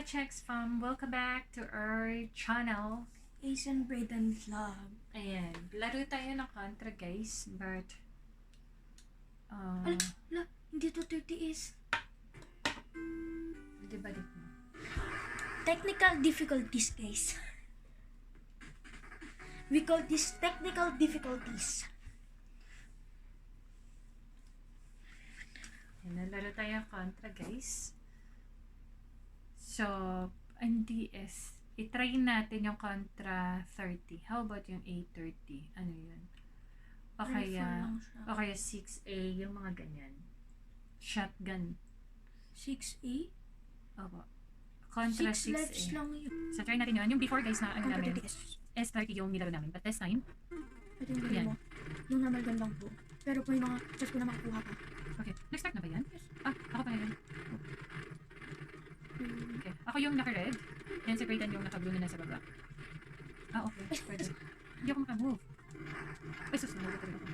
Checks fam, welcome back to our channel. Asian Braden Vlog. Ayan, laro tayo ng Contra guys, but Ala, hindi to 30 is. di balik mo. Technical difficulties, guys. We call this technical difficulties. Ayan, laro tayo ng Contra guys. So, ang DS, itry natin yung Contra 30. How about yung A30? Ano yun? O kaya, Rifle lang siya. o kaya 6A, yung mga ganyan. Shotgun. 6A? Opo. Contra 6 lives 6A. lang yun. So, try natin yun. Yung before guys na ano Contra namin, 30S. S30 yung nilaro namin. But this time, Ito yung Yan. gawin mo. Yung normal gun lang po. Pero kung yung mga chest ko na makukuha ka. okay. Next start na ba yan? Ako pa yan. Okay. Ako yung naka-red. Yan si Brayden yung naka-blue na nasa baba. Okay. Pwede. Hindi ako makamove. Ay, sus, nalala ko rin ako.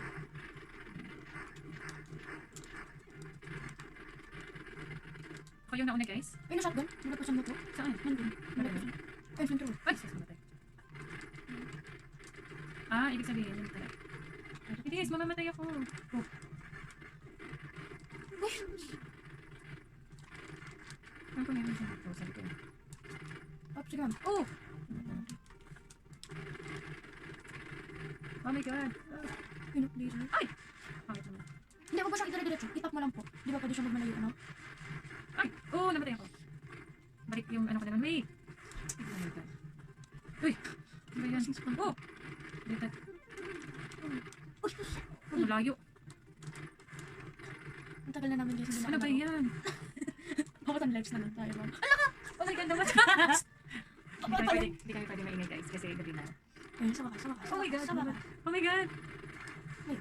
Ako yung nauna guys. Ay, na shotgun? Nalapasan mo to? Saan? Nandun. Nalapasan. Ay, sentro. Ay, sus, namatay. Ibig sabihin yun pala. Hindi guys, mamamatay ako. Oh. Uy! Ano ko meron siya? Oh, sabi ko. Up, sige ma'am. Oh! Oh my god. Pinok dito. Ay! Bakit naman? Hindi, huwag mo siya dire-diretso. Itap mo lang po. Di ba pwede siya magmalayo, ano? Ay! Oh, namatay ako. Balik yung ano ko naman. Wait! Oh my god. Uy! Ano ba yan? Oh! Dito. Uy, sus! Oh, malayo. Ang tagal na namin guys. Hindi Ano ba yan? Bakit ang lives na lang tayo, ma'am? Oh my god, naman. Hindi kami pwede maingay guys kasi gabi na. Ayun, sama ka, sama ka. Oh my god! Sama ka. Oh my god! Wait,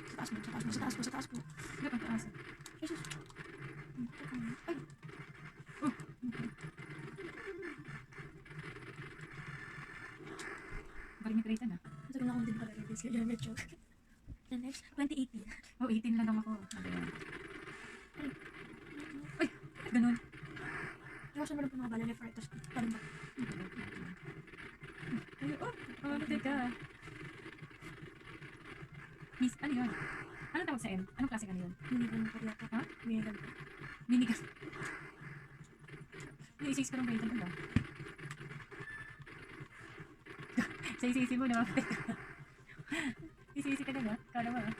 sa taas mo, sa taas mo, sa taas mo, sa taas mo. Ano pang taas? Ay, sus. Ay, Balik ni Grayson ah. ang tagal na akong din pala guys. Kaya medyo. And next, 2018. Oh, 18 lang ako. Ano yan? Ay! Ganun. Iwasan mo lang po mga bala left right, tapos parang ba? Ay, oh! Mamamatay ka. Miss, ano yun? Anong tawag sa M? Anong klaseng ano yun? Minigun po yata. Ha? Minigun po. Minigas. Isis ko ng Brayden ko ba? Sa isisi mo, namamatay ka. Isisi ka na ba? Kala mo ah.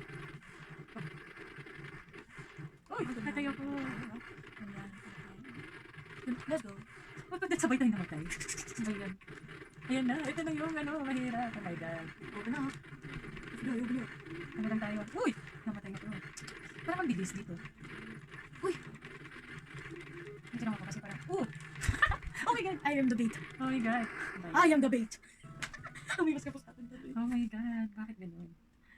Uy! Natay ako. Ayan. Let's go. Ba't ba't sabay tayo namatay? Sabay yan. Ayan na, ito na yung ano, mahirap. Oh my god. Open na ha. Let's go, open na. Ano lang tayo? Uy! Namatay ako. Parang ang bilis dito. Uy! Ito naman ako kasi parang, oh my god! I am the bait. Oh my god! I am the bait. Umiwas ka po sa atin. Oh my god, bakit ganun?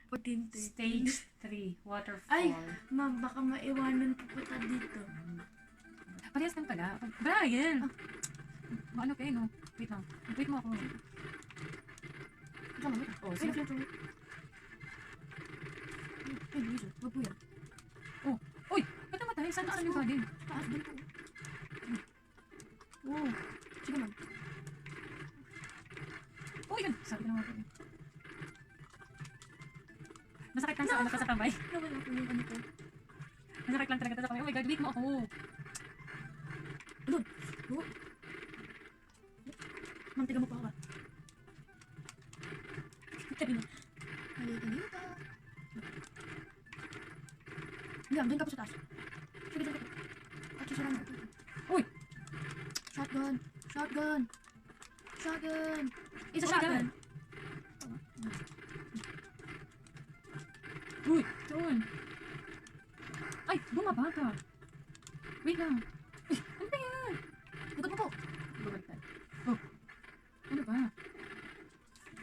14. Stage 3, waterfall. Ay, ma'am, baka maiwanan po kita dito. Parehas lang pala. Brian! Ano kayo, no? Wait lang. Wait mo ako. Sama mo. Oh, Ay, sige. na-flash. Ay, Luiso. Wag po yan. Oh, uy! Ba't namatay? Saan yung body? Taas din po. Oh. Sige, ma'am. Oh, yun! Sabi ko naman ako. Masakit lang sa ano ko sa kamay. Nawala po yung ano ko. Masakit lang talaga sa kamay. Oh my god, wait mo ako. Doon. Oh. Ma'am, tiga mo pa ako. Tabi na. Halika dito. Yan, doon ka po sa taas. Sige, doon ka po. At sisira mo. Uy! Shotgun. Shotgun. Shotgun. It's a Oh my shotgun. Uy! Doon! Ay! Bumaba ka! Wait lang. Uy! Ano ba yan? Likod mo po. Bumagtad. Oh! Ano ba?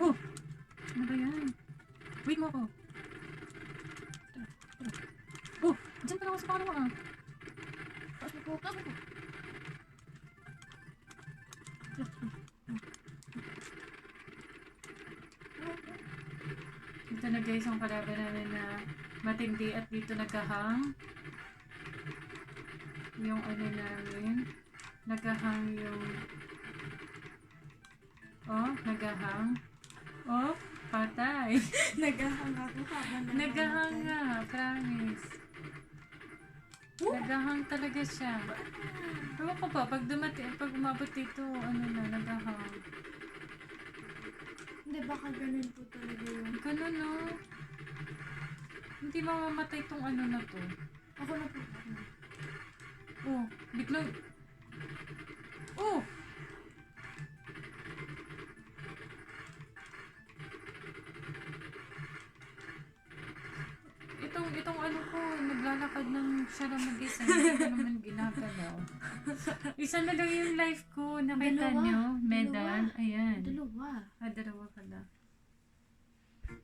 Oh! Ano ba yan? Wait mo ako. Oh! Diyan pa lang ako sa pangalawa ah. Taas mo po. Taas mo po. Ito na guys ang kalaban namin na matindi at dito nagkahang yung ano namin. Nagahang yung... Oh, nagahang. Oh, patay. Nagahang ako habang Nagahang nga, promise. Nagahang talaga siya. Ewan ko ba, pag umabot dito, ano na, nagahang. Hindi, baka ganun po talaga yun. Ganun, no? Hindi mamamatay tong ano na to. Ako na po. Oh, biglang... Oh! Itong ano ko, naglalakad ng siya lang mag-isa. Hindi ko naman ginagalaw. Isa na lang yung life ko. Nakita Dalawa. nyo? Medal. Dalawa. Ayan. Dalawa. Dalawa pala.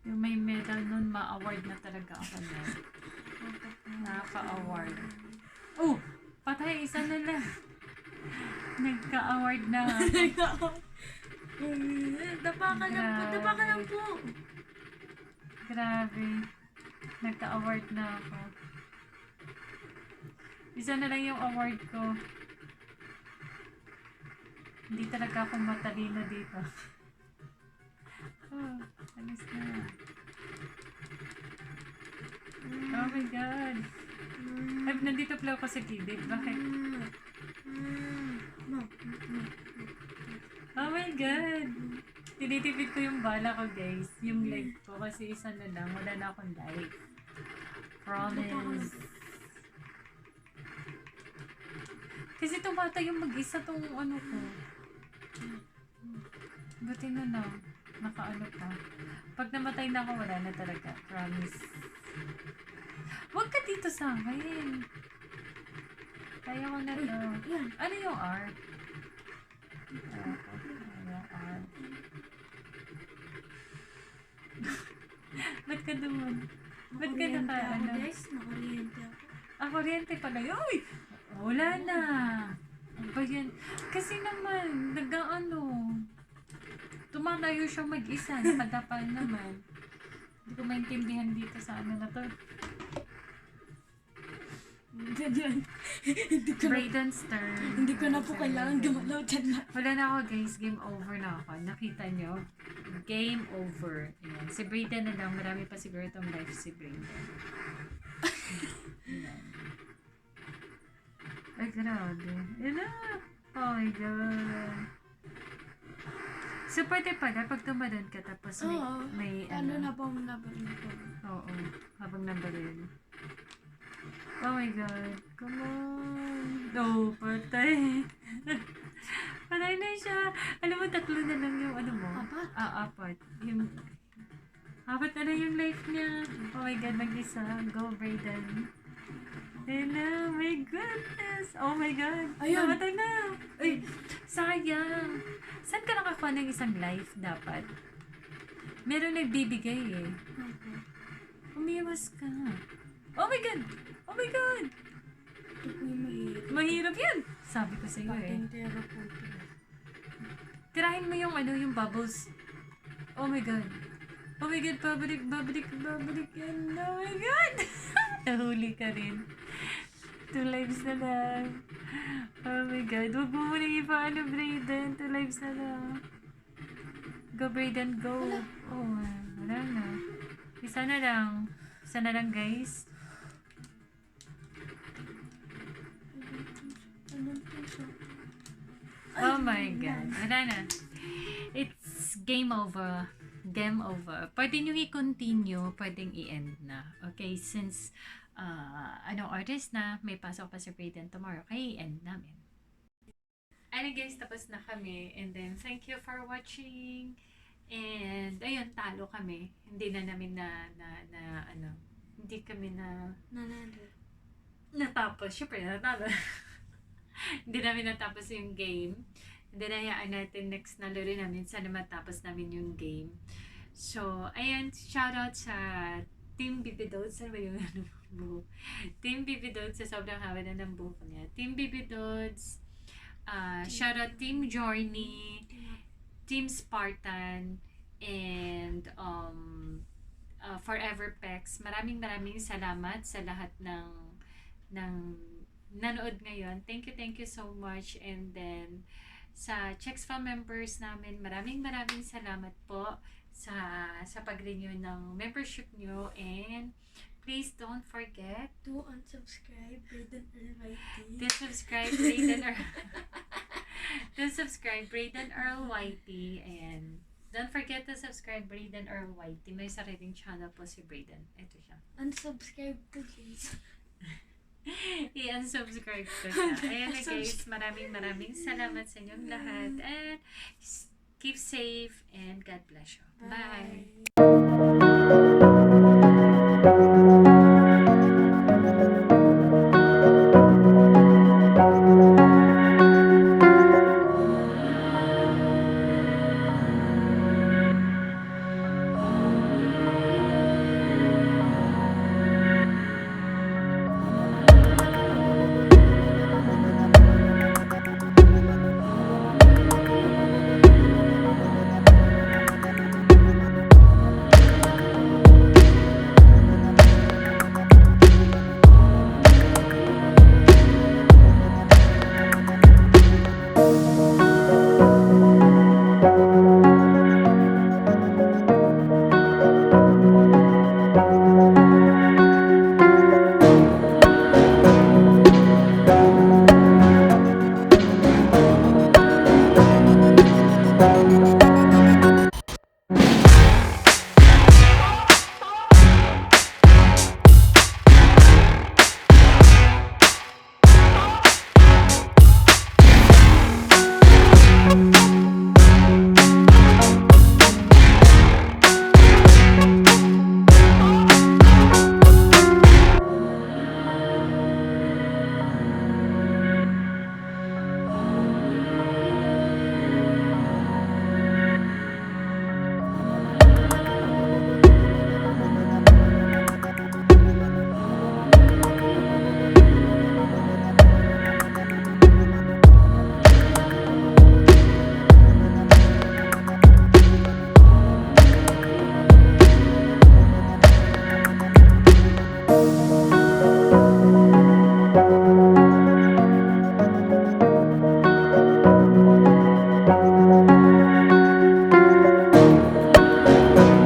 Yung may medal nun, ma-award na talaga ako na. Nakaka-award. Oh! Patay, isa na lang. Nagka-award na ako. Dapa ka lang po. Dapa ka lang po. Grabe. Nagka-award na ako. Isa na lang yung award ko. Hindi talaga ako matalino dito. Oh, alis na. Oh my God. Ay, nandito pala ako sa gilid. Bakit? Oh my God. Tinitipid ko yung bala ko, guys. Yung life ko. Kasi isa na lang. Wala na akong life. Promise. Kasi tumata yung mag-isa tong ano ko. Buti na lang. Nakaano pa. Pag namatay na ako, wala na talaga. Promise. Huwag ka dito sa akin. Kaya ko na to. Yan. Ano yung R? Ano yung R? Ba't ka duman? Ba't ka Nakuryente naka, ako, ano? guys. Nakuryente ako. Kuryente pala. Uy! Wala na. Ano ba yan? Kasi naman, nag-ano, tumatayo siya mag-isa. Nakadapa naman. Hindi ko maintindihan dito sa ano na to. Ganyan. Brayden's turn. Hindi ko na po kailangan gumalaw dyan na. Wala na ako, guys. Game over na ako. Nakita nyo? Game over. Ayan. Si Brayden na lang. Marami pa siguro itong life si Brayden. Ayan. Ay, grabe. Ayan na. Oh my God. So, pwede pala pag tumalon ka tapos Oo. may Ano na pong nabarin ko. Oo. Habang nabalin. Oh my God. Come on. No, patay. Patay na siya. Alam mo, 3 na lang yung ano mo. Apat? Apat. Yung... 4 na lang yung life niya. Oh my God, mag-isa. Go, Brayden. Ayun na. My goodness. Oh my God. Ayun. Namatay na. Ay, sayang. Saan ka nakakuha ng isang life dapat? Meron nagbibigay eh. Umiwas ka. Oh my God. Oh my God. Ito po yung mahirap. Mahirap yan. Sabi ko sa iyo eh. Patentero po ito. Tirahin mo yung ano, yung bubbles. Oh my God. Oh my God, babalik yan. Oh my God. Nahuli ka rin. 2 lives na lang. Oh my God. Huwag mo munang ipaano, Brayden. 2 lives na lang. Go, Brayden, go. Oh, wala na. Isa na lang. Isa na lang, guys. Oh my God. Wala na. It's game over. Game over. Pwede nyo i-continue. Pwedeng i-end na. Okay? Since, artist na, may pasok pa si Brayden tomorrow. Kaya i-end namin. Ayun guys, tapos na kami. And then, thank you for watching. And, ayun, talo kami. Hindi na namin hindi kami Nanalo. natapos. Siyempre, natalo. Hindi namin natapos yung game. And then, hayaan natin next na laro namin. Sana matapos namin yung game. So, ayan, shoutout sa Team Bibidodes. Ano ba yung buhok? Team Bibidodes sa sobrang haba na ng buhok niya. Team Bibidodes. Shoutout Team Journey. Team Spartan. And Forever Pex. Maraming salamat sa lahat ng nanood ngayon. Thank you so much. And then, sa Checks Fam members namin, maraming salamat po sa pag-renew ng membership nyo. And please don't forget To unsubscribe, Brayden Almighty. to subscribe Brayden Earl to subscribe Brayden Earl Whitey, and don't forget to subscribe Brayden Earl Whitey. May sariling channel po si Brayden. Ito siya. Unsubscribe to please. I-unsubscribe ko siya. Ayan na guys, maraming salamat sa inyong lahat, and keep safe and God bless you. Bye. Bye.